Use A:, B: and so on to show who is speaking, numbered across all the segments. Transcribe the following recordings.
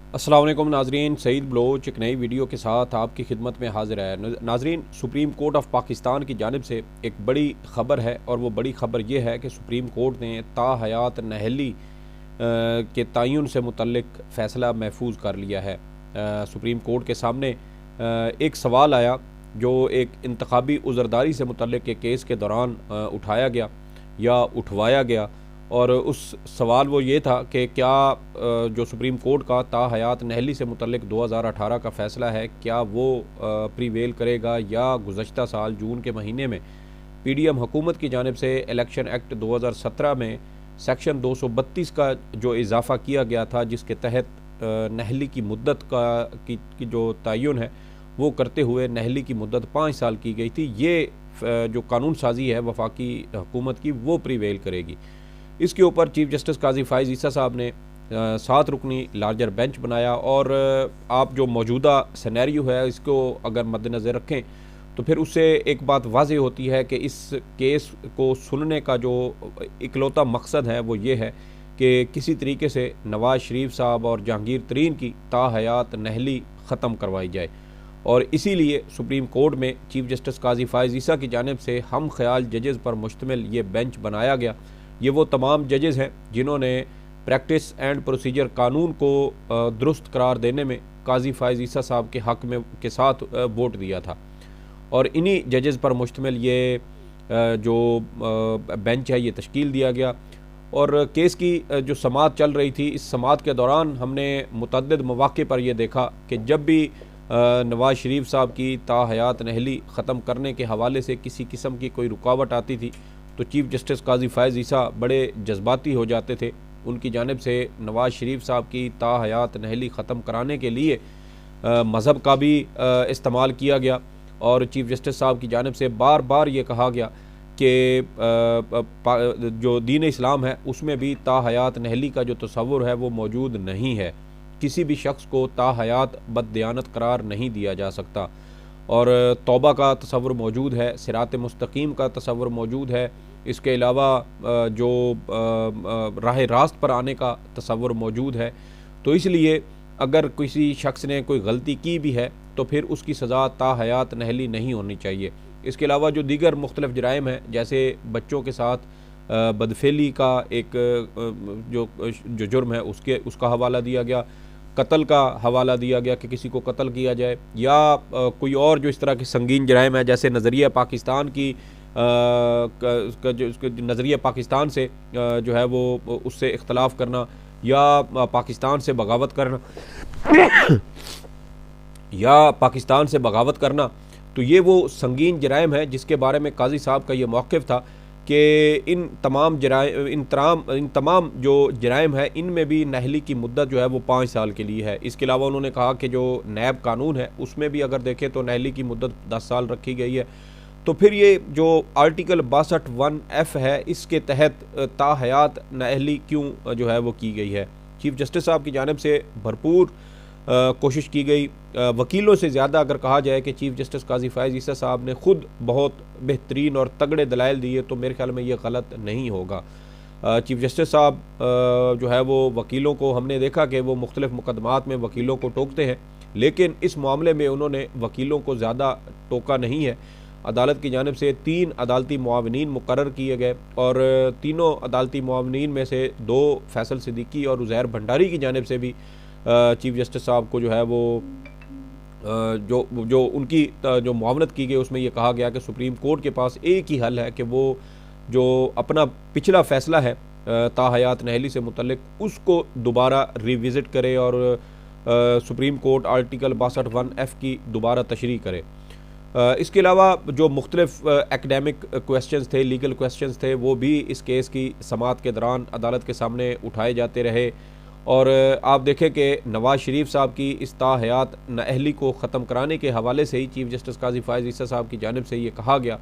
A: अस्सलाम वालेकुम नाजरीन, सईद बलोच एक नई वीडियो के साथ आपकी खिदमत में हाजिर है। नाजरीन, सुप्रीम कोर्ट ऑफ पाकिस्तान की जानिब से एक बड़ी ख़बर है और वो बड़ी ख़बर ये है कि सुप्रीम कोर्ट ने ताहयात नहली के तयन से मुतल्लिक फ़ैसला महफूज कर लिया है। सुप्रीम कोर्ट के सामने एक सवाल आया जो एक इंतखाबी उज़रदारी से मुतल्लिक एक केस के दौरान उठाया गया या उठवाया गया, और उस सवाल वो ये था कि क्या जो सुप्रीम कोर्ट का ताहयात नहली से मुतल्लिक 2018 का फ़ैसला है, क्या वो प्रीवेल करेगा या गुज़श्ता साल जून के महीने में पीडीएम हुकूमत की जानिब से इलेक्शन एक्ट 2017 में सेक्शन 232 का जो इजाफ़ा किया गया था, जिसके तहत नहली की मुद्दत की जो तयन है वो करते हुए नहली की मुद्दत 5 साल की गई थी, ये जो कानून साजी है वफाकी हुकूमत की वो प्रीवेल करेगी। इसके ऊपर चीफ जस्टिस काजी फ़ाइज़ ईसा साहब ने 7 रुकनी लार्जर बेंच बनाया, और आप जो मौजूदा सिनेरियो है इसको अगर मद्देनज़र रखें तो फिर उससे एक बात वाज़ेह होती है कि इस केस को सुनने का जो इकलौता मकसद है वो ये है कि किसी तरीके से नवाज़ शरीफ साहब और जहांगीर तरीन की ताहयात नहली ख़त्म करवाई जाए। और इसीलिए सुप्रीम कोर्ट में चीफ जस्टिस काजी फ़ाइज़ ईसा की जानिब से हम ख्याल जजेज़ पर मुश्तमिल ये बेंच बनाया गया। ये वो तमाम जजेज़ हैं जिन्होंने प्रैक्टिस एंड प्रोसीजर कानून को दुरुस्त करार देने में काजी फ़ाइज़ ईसा साहब के हक़ में के साथ वोट दिया था, और इन्हीं जजेज़ पर मुश्तमिल ये जो बेंच है ये तश्कील दिया गया। और केस की जो समाअत चल रही थी, इस समाअत के दौरान हमने मुतअद्दिद मौक़े पर यह देखा कि जब भी नवाज़ शरीफ साहब की ताहयात नहली ख़त्म करने के हवाले से किसी किस्म की कोई रुकावट आती थी तो चीफ जस्टिस काजी फ़ाइज़ ईसा बड़े जज्बाती हो जाते थे। उनकी जानिब से नवाज़ शरीफ साहब की ताहयात नहली ख़त्म कराने के लिए मज़हब का भी इस्तेमाल किया गया, और चीफ जस्टिस साहब की जानिब से बार बार ये कहा गया कि जो दीन इस्लाम है उसमें भी ताहयात नहली का जो तसव्वुर है वो मौजूद नहीं है। किसी भी शख्स को ताहयात बददियानत करार नहीं दिया जा सकता, और तौबा का तसव्वुर मौजूद है, सिरात मुस्तकीम का तसव्वुर मौजूद है। इसके अलावा जो राह रास्त पर आने का तसव्वुर मौजूद है। तो इसलिए अगर किसी शख्स ने कोई गलती की भी है तो फिर उसकी सज़ा ताहयात नहली नहीं होनी चाहिए। इसके अलावा जो दीगर मुख्तलिफ़ जराइम हैं, जैसे बच्चों के साथ बदफेली का एक जो जुर्म है उसका हवाला दिया गया, कत्ल का हवाला दिया गया कि किसी को कत्ल किया जाए, या कोई और जो इस तरह के संगीन जराइम है जैसे नज़रिया पाकिस्तान की नज़रिया पाकिस्तान से जो है वो उससे इख्तलाफ करना, या पाकिस्तान से बगावत करना तो ये वो संगीन जराइम है जिसके बारे में काजी साहब का ये मौक़िफ़ था कि इन तमाम जो जराइम है इनमें भी नहली की मुद्दत जो है वो 5 साल के लिए है। इसके अलावा उन्होंने कहा कि जो नैब कानून है उसमें भी अगर देखें तो नहली की मुद्दत 10 साल रखी गई है। तो फिर ये जो आर्टिकल 62(1)(f) है इसके तहत ताहयात नहली क्यों जो है वो की गई है। चीफ जस्टिस साहब की जानिब से भरपूर कोशिश की गई। वकीलों से ज़्यादा अगर कहा जाए कि चीफ जस्टिस काजी फ़ाइज़ ईसा साहब ने ख़ुद बहुत बेहतरीन और तगड़े दलाइल दिए तो मेरे ख्याल में ये गलत नहीं होगा। चीफ जस्टिस साहब जो है वो वकीलों को हमने देखा कि वो मुख्तलिफ़ मुकदमात में वकीलों को टोकते हैं, लेकिन इस मामले में उन्होंने वकीलों को ज़्यादा टोका नहीं है। अदालत की जानिब से 3 अदालती मुआविनीन मुकर्रर किए गए, और तीनों अदालती मुआविनीन में से 2 फैसल सिद्दीकी और उज़ैर भंडारी की जानिब से भी चीफ जस्टिस साहब को जो है वो जो उनकी जो मुआवनत की गई उसमें यह कहा गया कि सुप्रीम कोर्ट के पास एक ही हल है कि वो जो अपना पिछला फ़ैसला है ताहयात नहली से मुतल्लिक उसको दोबारा रिविज़िट करे और सुप्रीम कोर्ट आर्टिकल 62(1)(f) की दोबारा तशरीह करे। इसके अलावा जो मुख्तलिफ़ एकेडमिक क्वेश्चंस थे, लीगल क्वेश्चंस थे, वो भी इस केस की समाअत के दौरान अदालत के सामने उठाए जाते रहे। और आप देखें कि नवाज़ शरीफ साहब की इस ताहयात नहली को ख़त्म कराने के हवाले से ही चीफ जस्टिस काजी फ़ाइज़ ईसा साहब की जानिब से ये कहा गया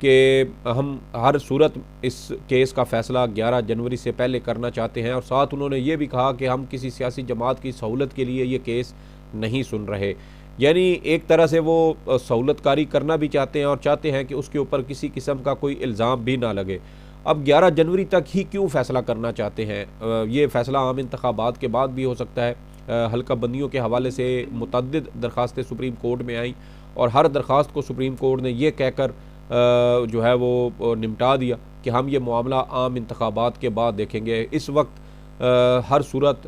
A: कि हम हर सूरत इस केस का फ़ैसला 11 जनवरी से पहले करना चाहते हैं, और साथ उन्होंने ये भी कहा कि हम किसी सियासी जमात की सहूलत के लिए ये केस नहीं सुन रहे। यानी एक तरह से वो सहूलतकारी करना भी चाहते हैं और चाहते हैं कि उसके ऊपर किसी किस्म का कोई इल्ज़ाम भी ना लगे। अब 11 जनवरी तक ही क्यों फ़ैसला करना चाहते हैं? ये फ़ैसला आम इंतखाबात के बाद भी हो सकता है, हल्का बंदियों के हवाले से मुतअद्दिद दरख्वास्तें सुप्रीम कोर्ट में आईं और हर दरख्वास्त को सुप्रीम कोर्ट ने ये कहकर जो है वो निपटा दिया कि हम ये मामला आम इंतखाबात के बाद देखेंगे। इस वक्त हर सूरत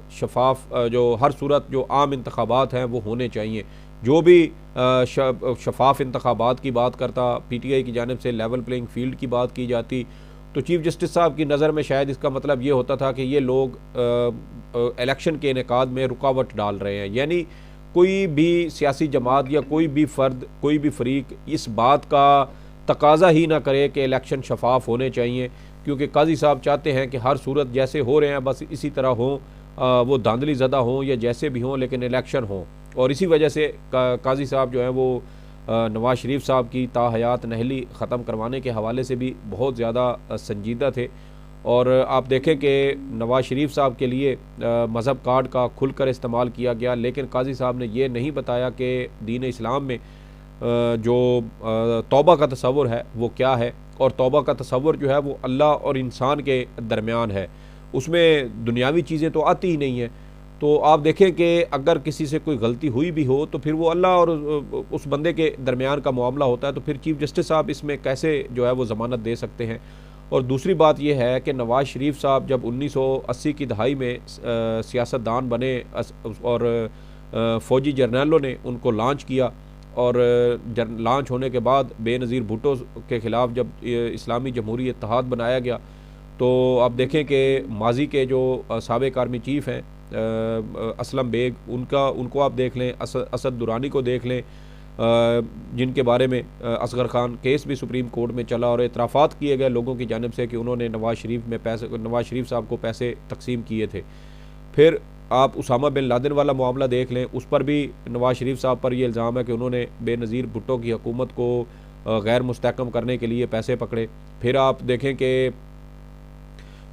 A: हर सूरत जो आम इंतखाबात हैं वो होने चाहिए। जो भी शफाफ इंतखाबात की बात करता, PTI की जानिब से लेवल प्लेइंग फील्ड की बात की जाती, तो चीफ़ जस्टिस साहब की नज़र में शायद इसका मतलब ये होता था कि ये लोग इलेक्शन के इनेकाद में रुकावट डाल रहे हैं। यानी कोई भी सियासी जमात या कोई भी फ़र्द, कोई भी फरीक इस बात का तकाजा ही ना करे कि इलेक्शन शफाफ होने चाहिए, क्योंकि काजी साहब चाहते हैं कि हर सूरत जैसे हो रहे हैं बस इसी तरह हों, वो धांधली ज़दा हों या जैसे भी हों, लेकिन इलेक्शन हों। और इसी वजह से काजी साहब जो हैं वो नवाज़ शरीफ साहब की ताहयात नहली ख़त्म करवाने के हवाले से भी बहुत ज़्यादा संजीदा थे। और आप देखें कि नवाज़ शरीफ साहब के लिए मज़हब कार्ड का खुलकर इस्तेमाल किया गया, लेकिन काजी साहब ने ये नहीं बताया कि दीन इस्लाम में जो तौबा का तसव्वुर है वो क्या है। और तौबा का तसव्वुर जो है वो अल्लाह और इंसान के दरमियान है, उसमें दुनियावी चीज़ें तो आती ही नहीं हैं। तो आप देखें कि अगर किसी से कोई गलती हुई भी हो तो फिर वो अल्लाह और उस बंदे के दरमियान का मामला होता है, तो फिर चीफ़ जस्टिस साहब इसमें कैसे जो है वो ज़मानत दे सकते हैं। और दूसरी बात यह है कि नवाज़ शरीफ साहब जब 1980 की दहाई में सियासतदान बने और फ़ौजी जर्नलों ने उनको लॉन्च किया, और लॉन्च होने के बाद बेनज़ीर भुट्टो के ख़िलाफ़ जब इस्लामी जमहूरी इत्तेहाद बनाया गया, तो आप देखें कि माजी के जो साबिक़ आर्मी चीफ़ हैं असलम बेग, उनको आप देख लें, असद दुरानी को देख लें, जिनके बारे में असगर खान केस भी सुप्रीम कोर्ट में चला और एतराफ़ात किए गए लोगों की जानिब से कि उन्होंने नवाज़ शरीफ साहब को पैसे तकसीम किए थे। फिर आप उसामा बिन लादेन वाला मामला देख लें, उस पर भी नवाज़ शरीफ साहब पर यह इल्ज़ाम है कि उन्होंने बेनज़ीर भुट्टो की हुकूमत को गैर मुस्तहकम करने के लिए पैसे पकड़े। फिर आप देखें कि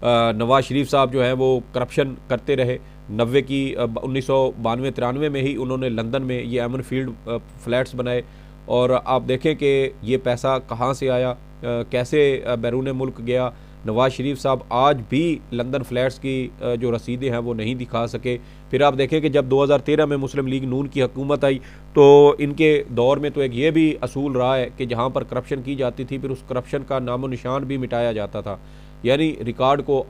A: नवाज़ शरीफ साहब जो हैं वो करप्शन करते रहे। 1992-93 में ही उन्होंने लंदन में ये एमन फील्ड फ्लैट्स बनाए, और आप देखें कि ये पैसा कहाँ से आया, कैसे बैरून मुल्क गया। नवाज़ शरीफ साहब आज भी लंदन फ्लैट्स की जो रसीदें हैं वो नहीं दिखा सके। फिर आप देखें कि जब 2013 में मुस्लिम लीग नून की हुकूमत आई तो इनके दौर में तो एक ये भी असूल रहा है कि जहाँ पर करप्शन की जाती थी फिर उस करप्शन का नामो निशान भी मिटाया जाता था, यानी रिकॉर्ड को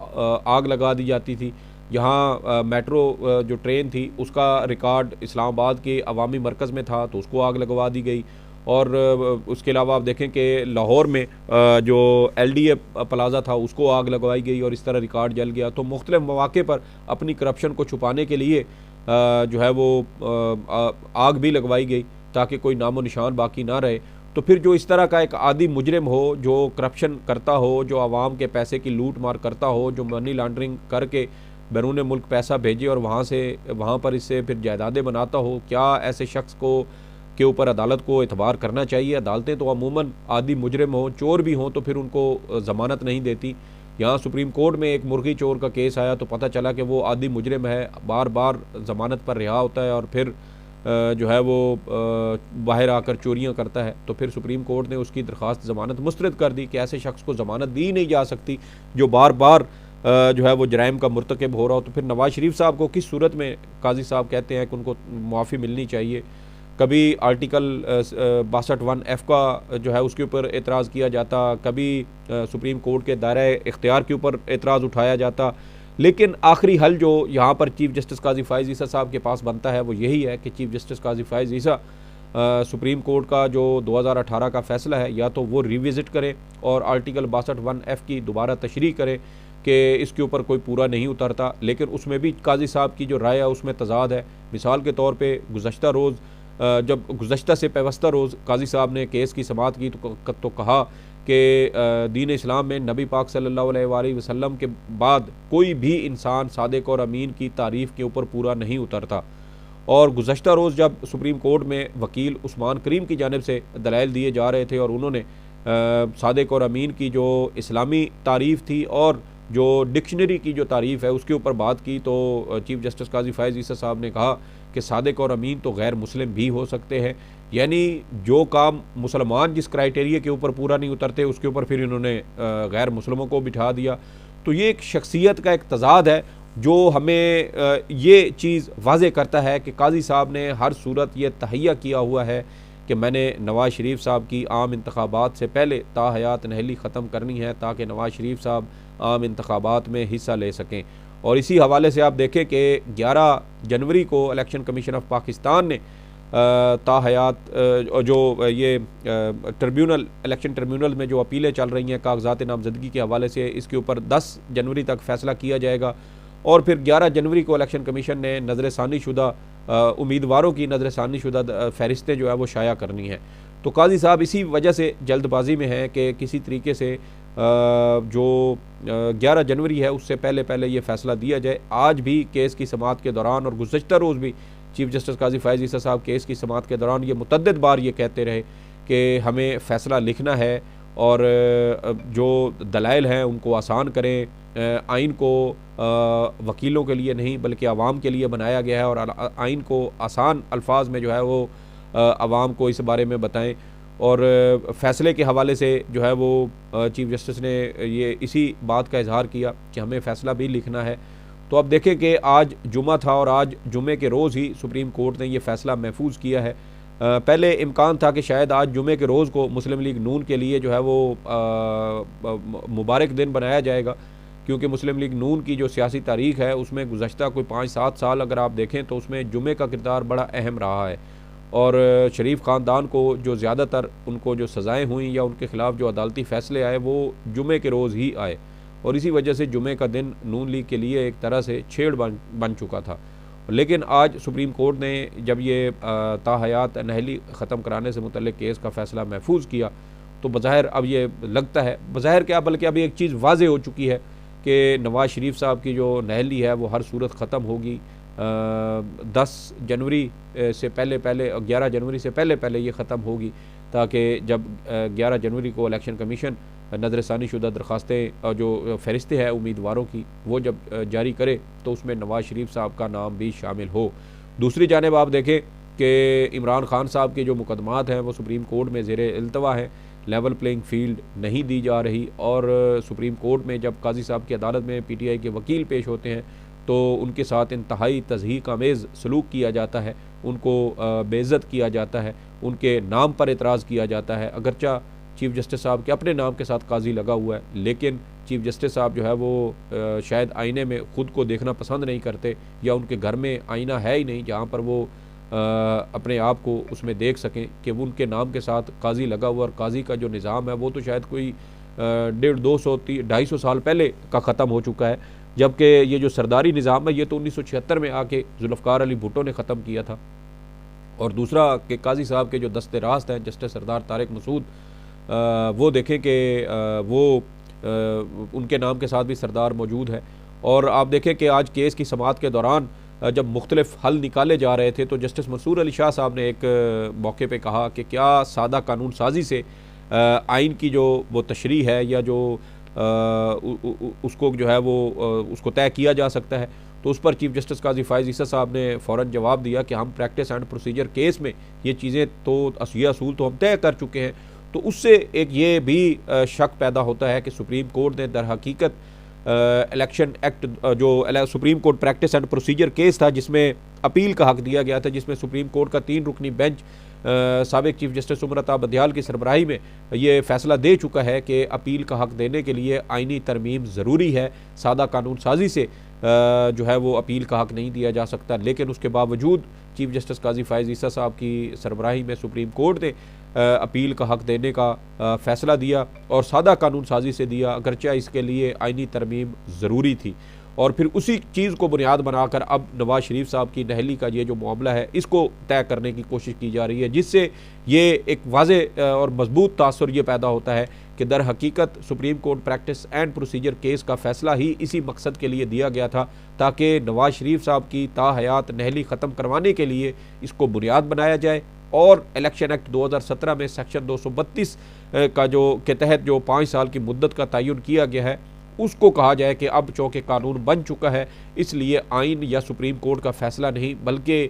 A: आग लगा दी जाती थी। यहाँ मेट्रो जो ट्रेन थी उसका रिकॉर्ड इस्लामाबाद के अवामी मरकज़ में था तो उसको आग लगवा दी गई। और उसके अलावा आप देखें कि लाहौर में जो LDA प्लाज़ा था उसको आग लगवाई गई और इस तरह रिकॉर्ड जल गया। तो मुख्तलिफ मौक़े पर अपनी करप्शन को छुपाने के लिए जो है वो आग भी लगवाई गई ताकि कोई नामो निशान बाकी ना रहे। तो फिर जो इस तरह का एक आदी मुजरिम हो जो करप्शन करता हो, जो आवाम के पैसे की लूट मार करता हो, जो मनी लॉन्ड्रिंग करके बैरून मुल्क पैसा भेजे और वहाँ पर इससे फिर जायदादें बनाता हो, क्या ऐसे शख्स के ऊपर अदालत को एतबार करना चाहिए? अदालतें तो अमूमन आदि मुजरिम हों, चोर भी हों तो फिर उनको ज़मानत नहीं देती। यहाँ सुप्रीम कोर्ट में एक मुर्गी चोर का केस आया तो पता चला कि वो आदि मुजरिम है, बार बार ज़मानत पर रिहा होता है और फिर जो है वो बाहर आकर चोरियाँ करता है। तो फिर सुप्रीम कोर्ट ने उसकी दरख्वास्त ज़मानत मुस्तरद कर दी कि ऐसे शख्स को ज़मानत दी नहीं जा सकती जो बार बार जो है वो जराइम का मुर्तकब हो रहा हो। तो फिर नवाज़ शरीफ साहब को किस सूरत में काजी साहब कहते हैं कि उनको मुआफ़ी मिलनी चाहिए? कभी आर्टिकल 62(1)(f) का जो है उसके ऊपर एतराज़ किया जाता, कभी सुप्रीम कोर्ट के दायरे इख्तियार के ऊपर एतराज़ उठाया जाता, लेकिन आखिरी हल जो यहाँ पर चीफ़ जस्टिस काजी फ़ाइज़ ईसा साहब के पास बनता है वो यही है कि चीफ़ जस्टिस काजी फ़ाइज़ ईसा सुप्रीम कोर्ट का जो 2018 का फ़ैसला है या तो वो रिविज़िट करें और आर्टिकल 62(1)(f) की दोबारा तशरीह करें कि इसके ऊपर कोई पूरा नहीं उतरता। लेकिन उसमें भी काजी साहब की जो राय है उसमें तज़ाद है। मिसाल के तौर पर गुज़श्ता रोज़ जब गुज़श्ता से पेवस्ता रोज़ काजी साहब ने केस की समाअत की तो कहा कि दीन इस्लाम में नबी पाक सल्लल्लाहु अलैहि वसल्लम के बाद कोई भी इंसान सादिक और अमीन की तारीफ़ के ऊपर पूरा नहीं उतरता। और गुज़श्ता रोज़ जब सुप्रीम कोर्ट में वकील उस्मान करीम की जानिब से दलाइल दिए जा रहे थे और उन्होंने सादिक और अमीन की जो इस्लामी तारीफ़ थी और जो डिक्शनरी की जो तारीफ़ है उसके ऊपर बात की, तो चीफ़ जस्टिस काजी फ़ाइज़ ईसा साहब ने कहा कि सादिक और अमीन तो गैर मुस्लिम भी हो सकते हैं। यानी जो काम मुसलमान जिस क्राइटेरिया के ऊपर पूरा नहीं उतरते उसके ऊपर फिर इन्होंने गैर मुस्लिमों को बिठा दिया। तो ये एक शख्सियत का एक तज़ाद है जो हमें ये चीज़ वाज़े करता है कि काजी साहब ने हर सूरत ये तहैया किया हुआ है कि मैंने नवाज़ शरीफ साहब की आम इंतखाबात से पहले ताहयात नहली ख़त्म करनी है ताकि नवाज़ शरीफ साहब आम इंतखाबात में हिस्सा ले सकें। और इसी हवाले से आप देखें कि 11 जनवरी को इलेक्शन कमीशन ऑफ पाकिस्तान ने ताहयात जो ये ट्रिब्यूनल इलेक्शन ट्रिब्यूनल में जो अपीलें चल रही हैं कागजात नामजदगी के हवाले से, इसके ऊपर 10 जनवरी तक फ़ैसला किया जाएगा। और फिर 11 जनवरी को इलेक्शन कमीशन ने नज़रसानी शुदा उम्मीदवारों की नज़रसानी शुदा फ़हरिस्तें जो है वो शाया करनी है। तो काजी साहब इसी वजह से जल्दबाजी में हैं कि किसी तरीके से जो 11 जनवरी है उससे पहले पहले ये फ़ैसला दिया जाए। आज भी केस की समाअत के दौरान और गुज़श्ता रोज़ भी चीफ़ जस्टिस काजी फ़ैज़ ईसा साहब केस की समाअत के दौरान ये मुतअद्दिद बार ये कहते रहे कि हमें फ़ैसला लिखना है और जो दलाइल हैं उनको आसान करें। आइन को वकीलों के लिए नहीं बल्कि आवाम के लिए बनाया गया है और आइन को आसान अल्फाज में जो है वो आवाम को इस बारे में बताएं। और फ़ैसले के हवाले से जो है वो चीफ़ जस्टिस ने ये इसी बात का इजहार किया कि हमें फ़ैसला भी लिखना है। तो अब देखें कि आज जुमा था और आज जुमे के रोज़ ही सुप्रीम कोर्ट ने ये फ़ैसला महफूज किया है। पहले इम्कान था कि शायद आज जुमे के रोज़ को मुस्लिम लीग नून के लिए जो है वो मुबारक दिन बनाया जाएगा, क्योंकि मुस्लिम लीग नून की जो सियासी तारीख़ है उसमें गुज़श्ता कोई 5-7 साल अगर आप देखें तो उसमें जुमे का किरदार बड़ा अहम रहा है। और शरीफ ख़ानदान को जो ज़्यादातर उनको जो सज़ाएँ हुई या उनके ख़िलाफ़ जो अदालती फ़ैसले आए वो जुमे के रोज़ ही आए, और इसी वजह से जुमे का दिन नून लीग के लिए एक तरह से छेड़ बन चुका था। लेकिन आज सुप्रीम कोर्ट ने जब ये ताहयात नहली ख़त्म कराने से मुतल्लिक़ केस का फ़ैसला महफूज किया तो बज़ाहिर अब ये लगता है, बज़ाहिर क्या बल्कि अभी एक चीज़ वाज़े हो चुकी है कि नवाज़ शरीफ साहब की जो नहली है वो हर सूरत ख़त्म होगी। 10 जनवरी से पहले 11 जनवरी से पहले ये ख़त्म होगी, ताकि जब 11 जनवरी को इलेक्शन कमीशन नज़रसानी शुदा दरख्वास्तें जो फ़हरिस्तें हैं उम्मीदवारों की वो जब जारी करे तो उसमें नवाज़ शरीफ साहब का नाम भी शामिल हो। दूसरी जानिब आप देखें कि इमरान खान साहब के जो मुकदमात हैं वो सुप्रीम कोर्ट में ज़ेरे इल्तवा हैं, लेवल प्लेइंग फील्ड नहीं दी जा रही। और सुप्रीम कोर्ट में जब काजी साहब की अदालत में PTI के वकील पेश होते हैं तो उनके साथ इंतहाई तज़हीक आमेज़ सलूक किया जाता है, उनको बेइज्जत किया जाता है, उनके नाम पर एतराज़ किया जाता है। अगरचा चीफ़ जस्टिस साहब के अपने नाम के साथ काजी लगा हुआ है, लेकिन चीफ़ जस्टिस साहब जो है वो शायद आईने में ख़ुद को देखना पसंद नहीं करते, या उनके घर में आईना है ही नहीं जहाँ पर वो अपने आप को उसमें देख सकें कि वो उनके नाम के साथ काजी लगा हुआ। और काजी का जो निज़ाम है वो तो शायद कोई 150-200 साल पहले का ख़त्म हो चुका है, जबकि ये जो सरदारी निज़ाम है ये तो 1976 में आके जुल्फ़कार अली भुट्टो ने ख़त्म किया था। और दूसरा कि काजी साहब के जो दस्ते रास्त हैं जस्टिस सरदार तारिक मसूद, वो देखें कि वो उनके नाम के साथ भी सरदार मौजूद है। और आप देखें कि आज केस की समाअत के दौरान जब मुख्तलिफ हल निकाले जा रहे थे तो जस्टिस मंसूर अली शाह साहब ने एक मौके पे कहा कि क्या सादा कानून साजी से आइन की जो वो तशरीह है या जो उसको जो है वो उसको तय किया जा सकता है। तो उस पर चीफ़ जस्टिस काजी फ़ैज़ ईसा साहब ने फ़ौरन जवाब दिया कि हम प्रैक्टिस एंड प्रोसीजर केस में ये चीज़ें तो ये असूल तो हम तय कर चुके हैं। तो उससे एक ये भी शक पैदा होता है कि सुप्रीम कोर्ट ने दर हकीकत इलेक्शन एक्ट जो supreme court practice and procedure case था जिसमें अपील का हक दिया गया था, जिसमें सुप्रीम कोर्ट का 3 रुकनी बेंच साबिक चीफ जस्टिस उमर अता बदियाल की सरबराही में ये फैसला दे चुका है कि अपील का हक देने के लिए आइनी तरमीम ज़रूरी है, सादा कानून साजी से जो है वो अपील का हक नहीं दिया जा सकता। लेकिन उसके बावजूद चीफ जस्टिस काजी फ़ैज़ ईसा साहब की सरबराही में सुप्रीम कोर्ट ने अपील का हक देने का फ़ैसला दिया और सादा कानून साजी से दिया, अगरचे इसके लिए आइनी तरमीम ज़रूरी थी। और फिर उसी चीज़ को बुनियाद बनाकर अब नवाज़ शरीफ साहब की नहली का ये जो मामला है इसको तय करने की कोशिश की जा रही है, जिससे ये एक वाज़े और मजबूत तासुर ये पैदा होता है कि दर हकीकत supreme court practice and procedure case का फ़ैसला ही इसी मकसद के लिए दिया गया था ताकि नवाज़ शरीफ साहब की ताहयात नहली ख़त्म करवाने के लिए इसको बुनियाद बनाया जाए और इलेक्शन एक्ट 2017 में सेक्शन 232 का जो के तहत जो 5 साल की मुद्दत का तयन किया गया है उसको कहा जाए कि अब चूँकि कानून बन चुका है इसलिए आइन या सुप्रीम कोर्ट का फ़ैसला नहीं बल्कि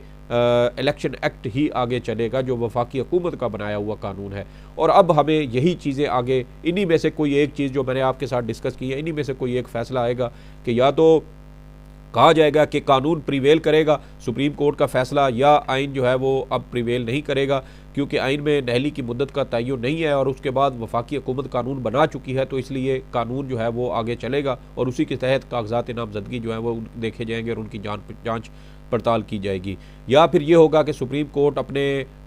A: इलेक्शन एक्ट ही आगे चलेगा जो वफाकी हुकूमत का बनाया हुआ कानून है। और अब हमें यही चीज़ें आगे इन्हीं में से कोई एक चीज़ जो मैंने आपके साथ डिस्कस की है, इन्हीं में से कोई एक फ़ैसला आएगा कि या तो कहा जाएगा कि कानून प्रिवेल करेगा, सुप्रीम कोर्ट का फैसला, या आइन जो है वो अब प्रिवेल नहीं करेगा, क्योंकि आइन में नहली की मुद्दत का तयन नहीं है और उसके बाद वफाकी हुकूमत कानून बना चुकी है, तो इसलिए कानून जो है वो आगे चलेगा और उसी के तहत कागजात नामजदगी जो है वो देखे जाएंगे और उनकी जाँच पड़ताल की जाएगी। या फिर ये होगा कि सुप्रीम कोर्ट अपने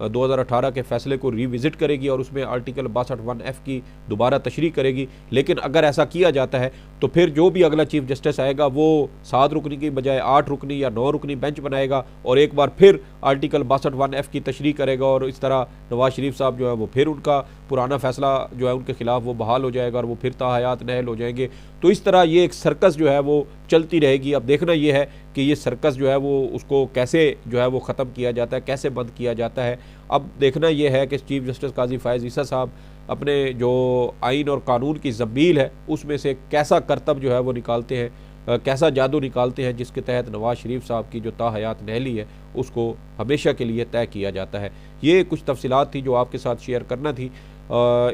A: 2018 के फैसले को रिविज़िट करेगी और उसमें आर्टिकल 62(1)(f) की दोबारा तशरीह करेगी। लेकिन अगर ऐसा किया जाता है तो फिर जो भी अगला चीफ जस्टिस आएगा वो 7 रुकनी की बजाय 8 रुकनी या 9 रुकनी बेंच बनाएगा और एक बार फिर आर्टिकल 62(1)(f) की तशरीह करेगा और इस तरह नवाज शरीफ साहब जो है वो फिर उनका पुराना फैसला जो है उनके खिलाफ वो बहाल हो जाएगा और वो फिर ताहयात नहल हो जाएंगे। तो इस तरह ये एक सर्कस जो है वो चलती रहेगी। अब देखना ये है कि ये सर्कस जो है वो उसको कैसे जो है वो ख़त्म किया जाता है, कैसे बंद किया जाता है। अब देखना ये है कि चीफ जस्टिस काजी फ़ायज़ ईसा साहब अपने जो आइन और कानून की ज़मील है उसमें से कैसा करतब जो है वो निकालते हैं, कैसा जादू निकालते हैं जिसके तहत नवाज शरीफ साहब की जो ताहयात नहली है उसको हमेशा के लिए तय किया जाता है। ये कुछ तफसीलात थी जो आपके साथ शेयर करना थी।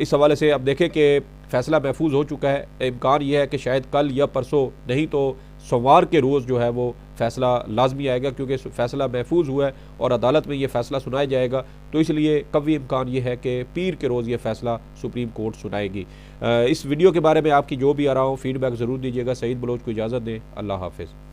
A: इस हवाले से अब देखें कि फ़ैसला महफूज हो चुका है। इम्कान यह है कि शायद कल या परसों नहीं तो सोमवार के रोज़ जो है वो फ़ैसला लाजमी आएगा, क्योंकि फ़ैसला महफूज हुआ है और अदालत में ये फ़ैसला सुनाया जाएगा। तो इसलिए कभी इम्कान ये है कि पीर के रोज़ ये फ़ैसला सुप्रीम कोर्ट सुनाएगी। इस वीडियो के बारे में आपकी जो भी आ रहा हो फीडबैक ज़रूर दीजिएगा। सईद बलोच को इजाज़त दें। अल्लाह हाफ़िज़।